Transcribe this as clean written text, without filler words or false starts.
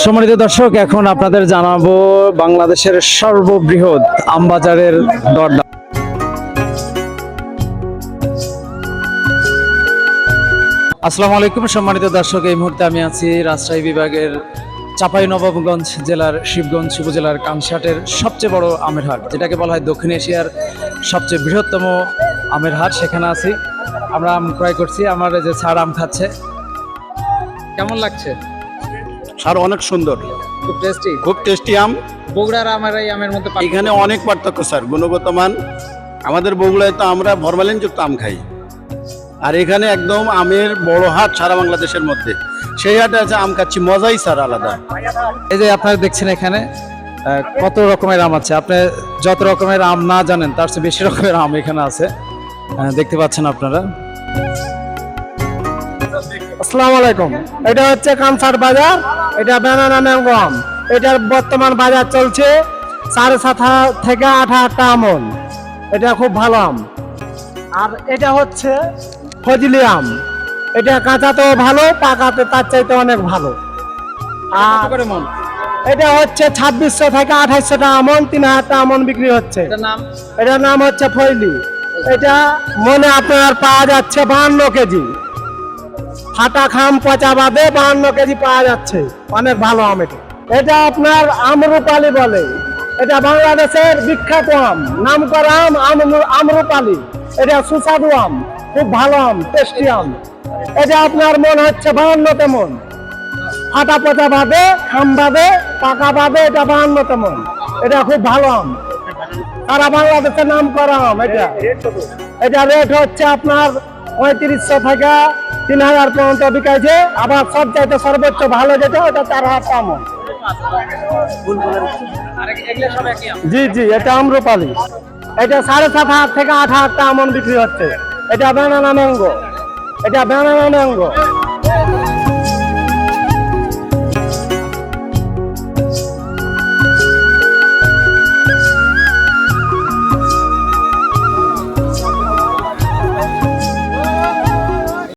সম্মানিত দর্শক, এখন আপনাদের জানাবো বাংলাদেশের সর্ববৃহৎ আমবাজারের দরদাম। আসসালামু আলাইকুম সম্মানিত দর্শক, এই মুহূর্তে আমি আছি রাজশাহী বিভাগের চাঁপাইনবাবগঞ্জ জেলার শিবগঞ্জ উপজেলার কামশাটের সবচেয়ে বড় আমের হাট, যেটাকে বলা হয় দক্ষিণ এশিয়ার সবচেয়ে বৃহত্তম আমের হাট। সেখানে আছি, আমরা আম ক্রয় করছি। আমার এই যে স্যার আম খাচ্ছে, কেমন লাগছে স্যার? অনেক সুন্দর, খুব টেস্টি, খুব টেস্টি আম। বগুড়ার আমের এই আমের মধ্যে এখানে অনেক পার্থক্য স্যার, গুণগত মান। আমাদের বগুড়ায় তো আমরা ফরমালিন যুক্ত আম খাই, আর এখানে একদম আমের বড় হাট সারা বাংলাদেশের মধ্যে। সেই হাটে আছে আম খাচ্ছি, মজাই স্যার আলাদা। এই যে আপনারা দেখছেন এখানে কত রকমের আম আছে। আপনি যত রকমের আম না জানেন তার চেয়ে বেশি রকমের আম এখানে আছে, দেখতে পাচ্ছেন আপনারা। আসসালামু আলাইকুম। এটা হচ্ছে কামসার বাজার, এটা ব্যানানা ম্যাঙ্গো আম। এটার বর্তমান বাজার চলছে 7.5 থেকে 8 আমন। এটা খুব ভালো আম। আর এটা হচ্ছে ফজলি আম। এটা কাঁচাতেও ভালো, পাকাতে তার চাইতে অনেক ভালো। আর করে মন এটা হচ্ছে 2600 থেকে 2800 টাকা আমন, 3000 টাকা আমন বিক্রি হচ্ছে। নাম এটার নাম হচ্ছে ফজলি। এটা মনে আপনার পাওয়া যাচ্ছে 52 কেজি। ফাটা খাম পচা বাদে 52 কেজি পাওয়া যাচ্ছে, অনেক ভালো আম। এটা এটা আপনার আমরুপালি বলে। এটা বাংলাদেশের বিখ্যাত আম, নামকরা আম আমরুপালি। এটা সুস্বাদু আম, খুব ভালো আম, টেস্টি আম। এটা আপনার মন হচ্ছে 52 তেমন। ফাটা পচা বাদে, খাম বাদে, পাকা বাদে এটা 52 তেমন। এটা খুব ভালো আম, সারা বাংলাদেশের নাম করা আম। এটা রেট হচ্ছে আপনার 3500 থেকে 3000 পর্যন্ত বিকাইছে। আবার সব চাইতে সর্বোচ্চ ভালো যেটা ওটা 4000 টাকা আমন। জি জি, এটা আম্রপালি। এটা 7,500 থেকে 8,000 টাকা আমন বিক্রি হচ্ছে। এটা ব্যানানা ম্যাঙ্গো। এটা ব্যানানা ম্যাঙ্গো।